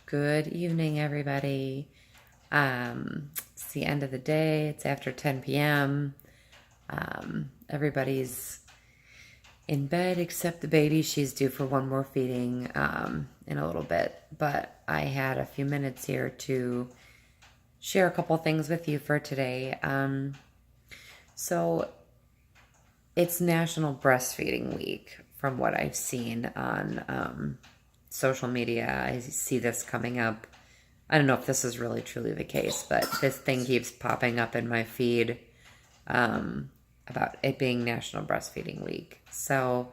Good evening, everybody. It's the end of the day. It's after 10 p.m. Everybody's in bed except the baby. She's due for one more feeding in a little bit. But I had a few minutes here to share a couple things with you for today. So it's National Breastfeeding Week from what I've seen on social media. I see this coming up. I don't know if this is really truly the case, but this thing keeps popping up in my feed about it being National Breastfeeding Week. So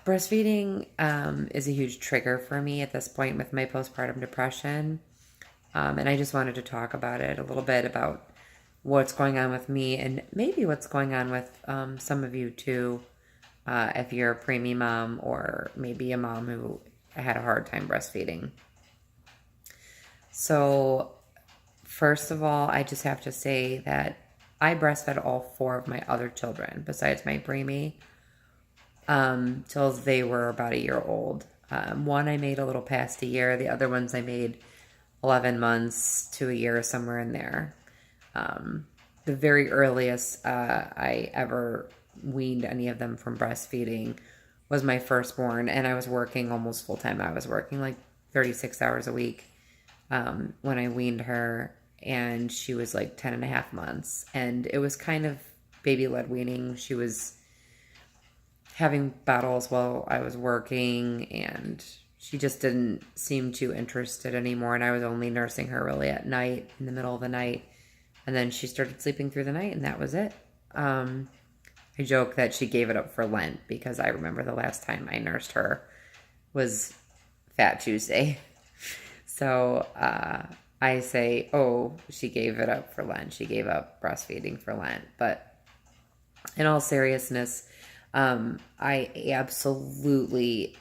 breastfeeding is a huge trigger for me at this point with my postpartum depression. And I just wanted to talk about it a little bit, about what's going on with me and maybe what's going on with some of you too, if you're a preemie mom or maybe a mom who had a hard time breastfeeding. So first of all, I just have to say that I breastfed all 4 of my other children besides my preemie till they were about a year old. One I made a little past a year. The other ones I made 11 months to a year, somewhere in there. The very earliest I ever weaned any of them from breastfeeding was my firstborn, and I was working almost full time. I was working like 36 hours a week when I weaned her, and she was like 10 and a half months. And it was kind of baby-led weaning. She was having battles while I was working, and she just didn't seem too interested anymore. And I was only nursing her really at night, in the middle of the night. And then she started sleeping through the night, and that was it. I joke that she gave it up for Lent, because I remember the last time I nursed her was Fat Tuesday. So I say, oh, she gave it up for Lent. She gave up breastfeeding for Lent. But in all seriousness, I absolutely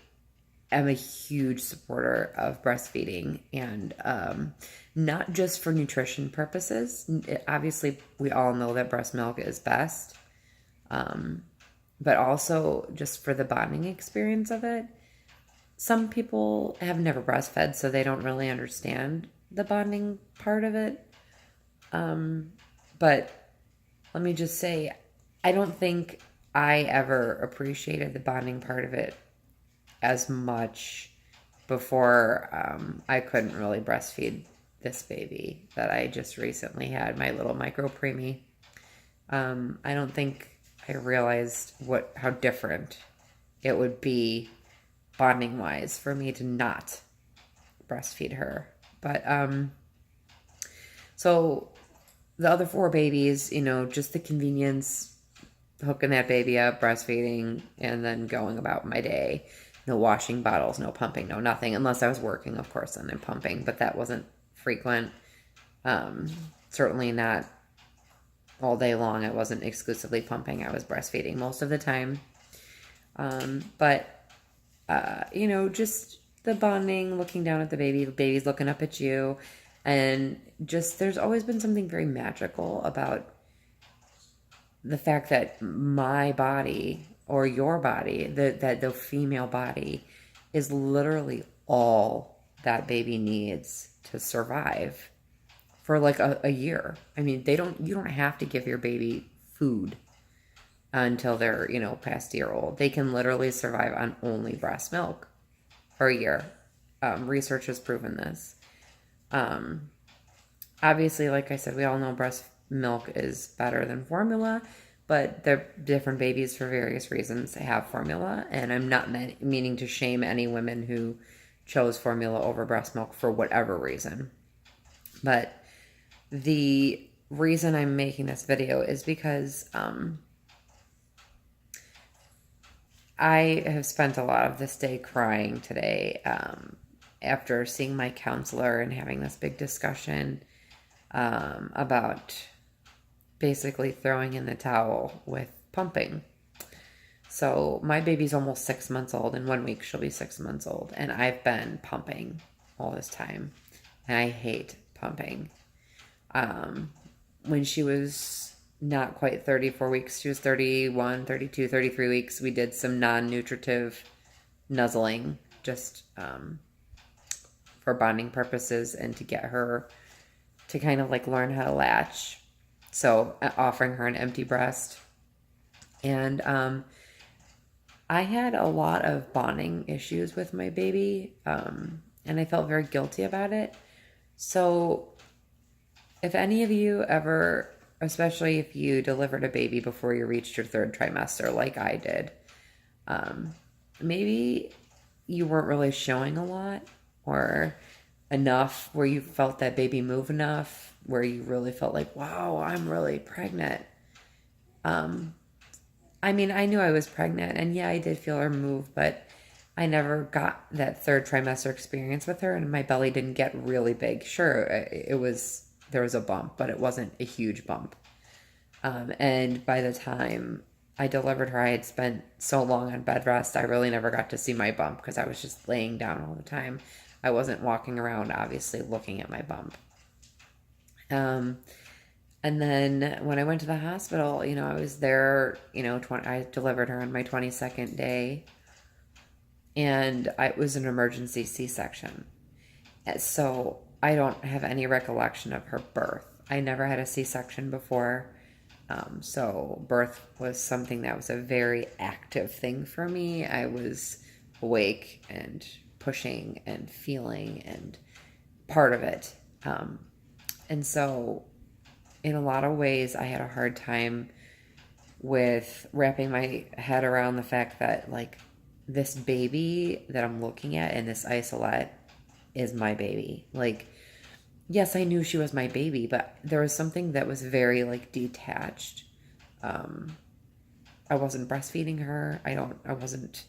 am a huge supporter of breastfeeding, and not just for nutrition purposes. Obviously, we all know that breast milk is best, but also just for the bonding experience of it. Some people have never breastfed, so they don't really understand the bonding part of it. But let me just say, I don't think I ever appreciated the bonding part of it as much before I couldn't really breastfeed this baby that I just recently had, my little micro preemie. I don't think I realized how different it would be bonding wise for me to not breastfeed her. But so the other 4 babies, just the convenience, hooking that baby up, breastfeeding, and then going about my day. No washing bottles, no pumping, no nothing, unless I was working, of course, and then pumping, but that wasn't frequent. Certainly not all day long. I wasn't exclusively pumping. I was breastfeeding most of the time. But just the bonding, looking down at the baby's looking up at you, and just there's always been something very magical about the fact that my body, or your body, that the female body, is literally all that baby needs to survive for like a year. I mean, you don't have to give your baby food until they're, past a year old. They can literally survive on only breast milk for a year. Research has proven this. Obviously, like I said, we all know breast milk is better than formula, but they're different babies for various reasons have formula. And I'm not meaning to shame any women who chose formula over breast milk for whatever reason. But the reason I'm making this video is because I have spent a lot of this day crying today after seeing my counselor and having this big discussion about basically throwing in the towel with pumping. So my baby's almost 6 months old. In 1 week, she'll be 6 months old. And I've been pumping all this time. And I hate pumping. When she was not quite 34 weeks, she was 31, 32, 33 weeks, we did some non-nutritive nuzzling, just for bonding purposes and to get her to kind of like learn how to latch. So offering her an empty breast. And I had a lot of bonding issues with my baby, and I felt very guilty about it. So if any of you ever, especially if you delivered a baby before you reached your third trimester like I did, maybe you weren't really showing a lot or enough where you felt that baby move enough, where you really felt like, wow, I'm really pregnant. I mean, I knew I was pregnant, and yeah, I did feel her move, but I never got that third trimester experience with her, and my belly didn't get really big. Sure, there was a bump, but it wasn't a huge bump. And by the time I delivered her, I had spent so long on bed rest, I really never got to see my bump because I was just laying down all the time. I wasn't walking around, obviously, looking at my bump. And then when I went to the hospital, I was there, I delivered her on my 22nd day, and it was an emergency C-section. So I don't have any recollection of her birth. I never had a C-section before. So birth was something that was a very active thing for me. I was awake and pushing and feeling and part of it. And so in a lot of ways, I had a hard time with wrapping my head around the fact that, like, this baby that I'm looking at in this isolette is my baby. Like, yes, I knew she was my baby, but there was something that was very, like, detached. I wasn't breastfeeding her. I wasn't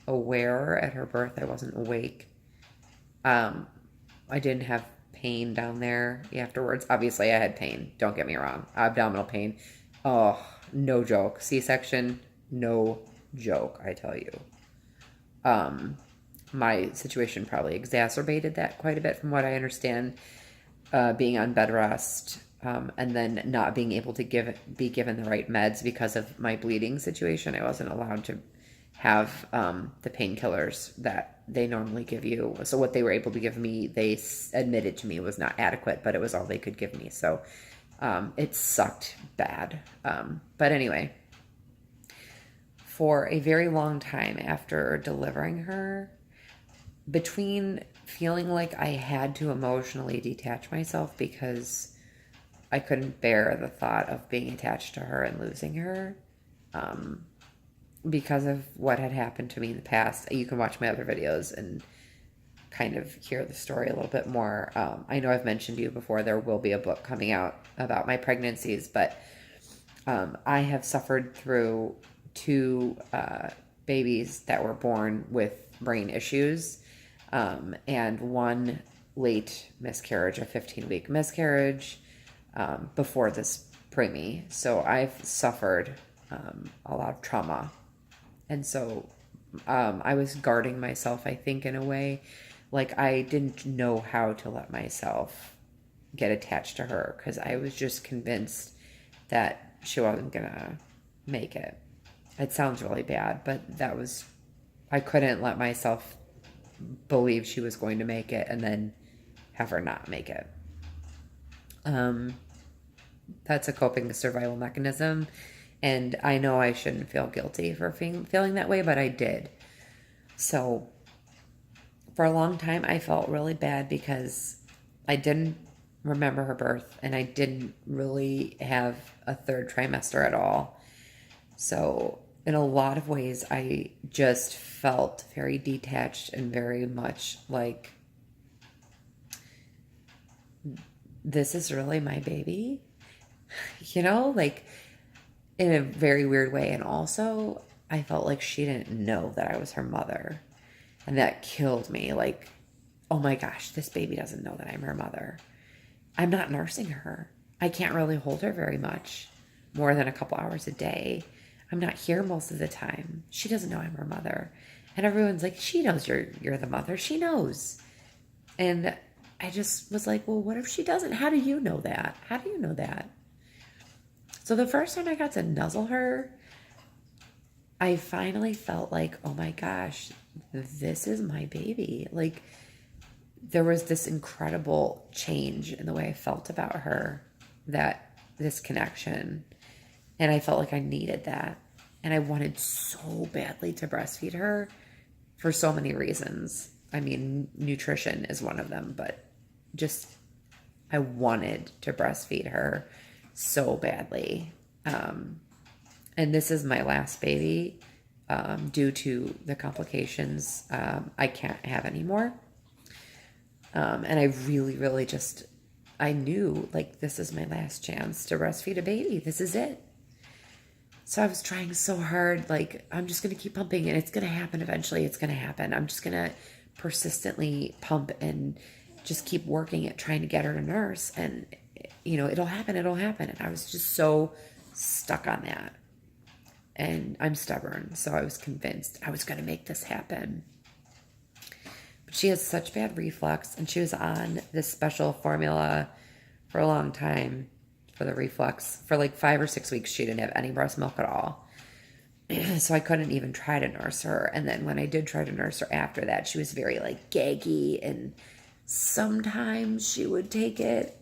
aware at her birth. I wasn't awake. I didn't have pain down there afterwards. Obviously, I had pain. Don't get me wrong. Abdominal pain. Oh, no joke. C-section, no joke, I tell you. My situation probably exacerbated that quite a bit from what I understand, being on bed rest, and then not being able to be given the right meds because of my bleeding situation. I wasn't allowed to have the painkillers that they normally give you. So what they were able to give me, they admitted to me was not adequate, but it was all they could give me. So it sucked bad. But anyway, for a very long time after delivering her, between feeling like I had to emotionally detach myself because I couldn't bear the thought of being attached to her and losing her, because of what had happened to me in the past. You can watch my other videos and kind of hear the story a little bit more. I know I've mentioned to you before, there will be a book coming out about my pregnancies, but I have suffered through 2 babies that were born with brain issues, and 1 late miscarriage, a 15-week miscarriage, before this preemie. So I've suffered a lot of trauma. And so I was guarding myself, I think, in a way. Like, I didn't know how to let myself get attached to her because I was just convinced that she wasn't going to make it. It sounds really bad, but I couldn't let myself believe she was going to make it and then have her not make it. That's a coping survival mechanism. And I know I shouldn't feel guilty for feeling that way, but I did. So for a long time, I felt really bad because I didn't remember her birth and I didn't really have a third trimester at all. So in a lot of ways, I just felt very detached and very much like, this is really my baby, like, in a very weird way. And also, I felt like she didn't know that I was her mother. And that killed me. Like, oh my gosh, this baby doesn't know that I'm her mother. I'm not nursing her. I can't really hold her very much, more than a couple hours a day. I'm not here most of the time. She doesn't know I'm her mother. And everyone's like, she knows you're the mother. She knows. And I just was like, well, what if she doesn't? How do you know that? How do you know that? So the first time I got to nuzzle her, I finally felt like, oh my gosh, this is my baby. Like, there was this incredible change in the way I felt about her, that this connection. And I felt like I needed that. And I wanted so badly to breastfeed her for so many reasons. I mean, nutrition is one of them, but just I wanted to breastfeed her so badly. And this is my last baby. Due to the complications, I can't have any more. And I really, really just, I knew like this is my last chance to breastfeed a baby. This is it. So I was trying so hard, like, I'm just going to keep pumping and it's going to happen eventually. It's going to happen. I'm just going to persistently pump and just keep working at trying to get her to nurse. And, it'll happen. It'll happen. And I was just so stuck on that. And I'm stubborn. So I was convinced I was going to make this happen. But she has such bad reflux, and she was on this special formula for a long time for the reflux. For like 5 or 6 weeks, she didn't have any breast milk at all. So I couldn't even try to nurse her. And then when I did try to nurse her after that, she was very like gaggy, and sometimes she would take it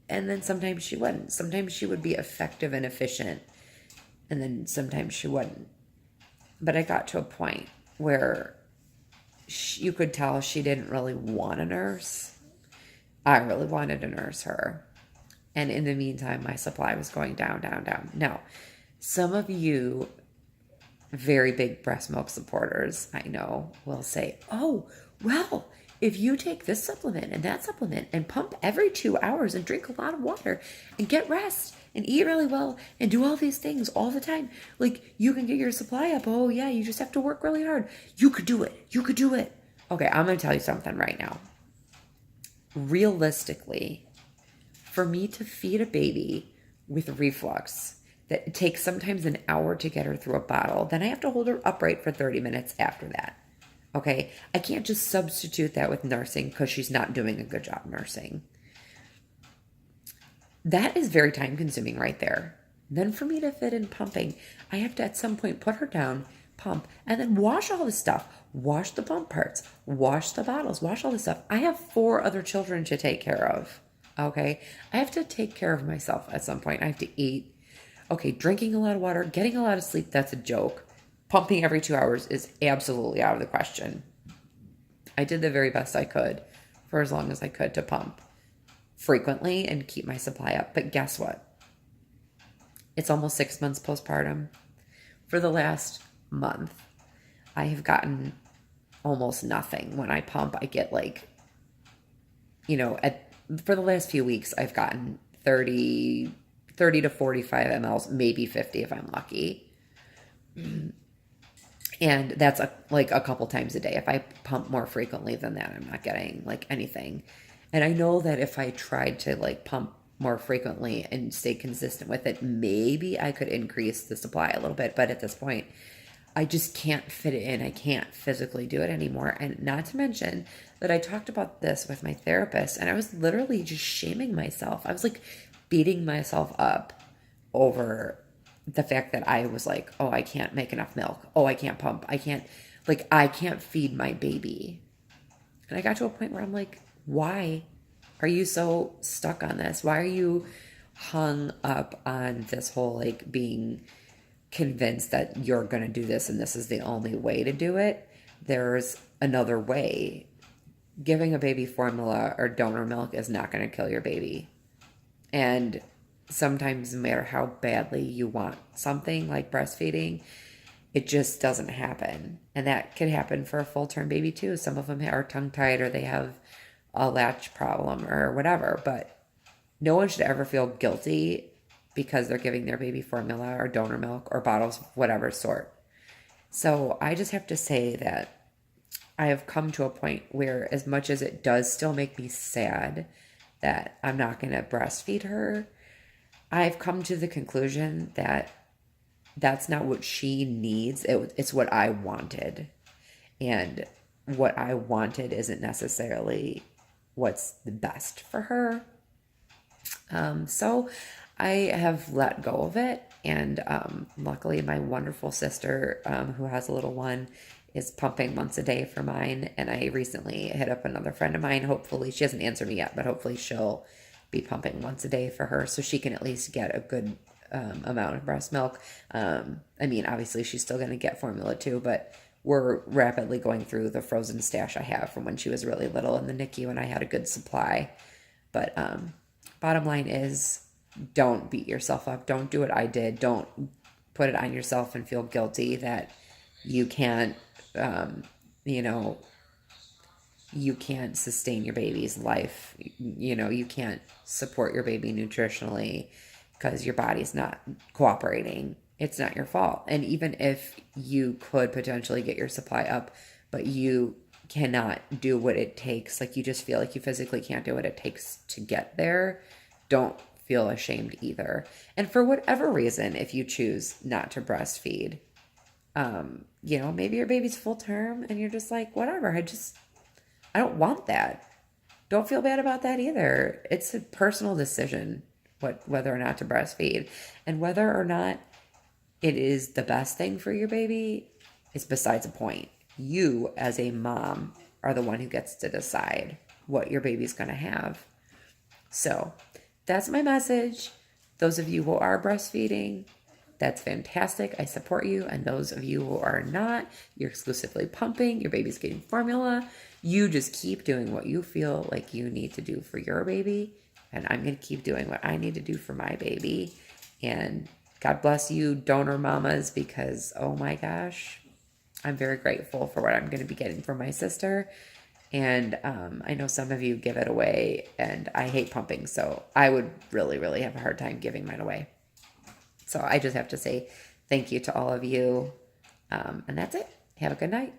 and then sometimes she wouldn't. Sometimes she would be effective and efficient, and then sometimes she wouldn't. But I got to a point where you could tell she didn't really want a nurse. I really wanted to nurse her. And in the meantime, my supply was going down, down, down. Now, some of you very big breast milk supporters, I know, will say, oh, well, if you take this supplement and that supplement and pump every 2 hours and drink a lot of water and get rest and eat really well and do all these things all the time, like, you can get your supply up. Oh, yeah, you just have to work really hard. You could do it. You could do it. Okay, I'm going to tell you something right now. Realistically, for me to feed a baby with reflux that takes sometimes an hour to get her through a bottle, then I have to hold her upright for 30 minutes after that. Okay, I can't just substitute that with nursing because she's not doing a good job nursing. That is very time consuming right there. Then for me to fit in pumping, I have to at some point put her down, pump, and then wash all the stuff. Wash the pump parts, wash the bottles, wash all the stuff. I have 4 other children to take care of. Okay, I have to take care of myself at some point. I have to eat. Okay, drinking a lot of water, getting a lot of sleep, that's a joke. Pumping every 2 hours is absolutely out of the question. I did the very best I could for as long as I could to pump frequently and keep my supply up. But guess what? It's almost 6 months postpartum. For the last month, I have gotten almost nothing. When I pump, I get like, for the last few weeks, I've gotten 30 to 45 mLs, maybe 50 if I'm lucky. And that's a couple times a day. If I pump more frequently than that, I'm not getting like anything. And I know that if I tried to like pump more frequently and stay consistent with it, maybe I could increase the supply a little bit. But at this point, I just can't fit it in. I can't physically do it anymore. And not to mention that I talked about this with my therapist, and I was literally just shaming myself. I was like beating myself up over the fact that I was like, oh, I can't make enough milk. Oh, I can't pump. I can't feed my baby. And I got to a point where I'm like, why are you so stuck on this? Why are you hung up on this whole like being convinced that you're going to do this and this is the only way to do it? There's another way. Giving a baby formula or donor milk is not going to kill your baby. And sometimes, no matter how badly you want something like breastfeeding, it just doesn't happen. And that could happen for a full-term baby too. Some of them are tongue-tied or they have a latch problem or whatever. But no one should ever feel guilty because they're giving their baby formula or donor milk or bottles, whatever sort. So I just have to say that I have come to a point where, as much as it does still make me sad that I'm not going to breastfeed her, I've come to the conclusion that that's not what she needs. It's what I wanted. And what I wanted isn't necessarily what's the best for her. So I have let go of it. And luckily, my wonderful sister, who has a little one, is pumping once a day for mine. And I recently hit up another friend of mine. Hopefully, she hasn't answered me yet, but hopefully she'll be pumping once a day for her so she can at least get a good amount of breast milk. I mean, obviously, she's still going to get formula too, but we're rapidly going through the frozen stash I have from when she was really little in the NICU and I had a good supply. But bottom line is, don't beat yourself up. Don't do what I did. Don't put it on yourself and feel guilty that you can't, you know, you can't sustain your baby's life. You know, you can't support your baby nutritionally because your body's not cooperating. It's not your fault. And even if you could potentially get your supply up, but you cannot do what it takes, like you just feel like you physically can't do what it takes to get there, don't feel ashamed either. And for whatever reason, if you choose not to breastfeed, you know, maybe your baby's full term and you're just like, whatever, I don't want that. Don't feel bad about that either. It's a personal decision whether or not to breastfeed, and whether or not it is the best thing for your baby is besides the point. You, as a mom, are the one who gets to decide what your baby's going to have. So that's my message. Those of you who are breastfeeding, that's fantastic. I support you. And those of you who are not, you're exclusively pumping, your baby's getting formula. You just keep doing what you feel like you need to do for your baby. And I'm going to keep doing what I need to do for my baby. And God bless you, donor mamas, because, oh my gosh, I'm very grateful for what I'm going to be getting from my sister. And I know some of you give it away, and I hate pumping, so I would really, really have a hard time giving mine away. So I just have to say thank you to all of you. And that's it. Have a good night.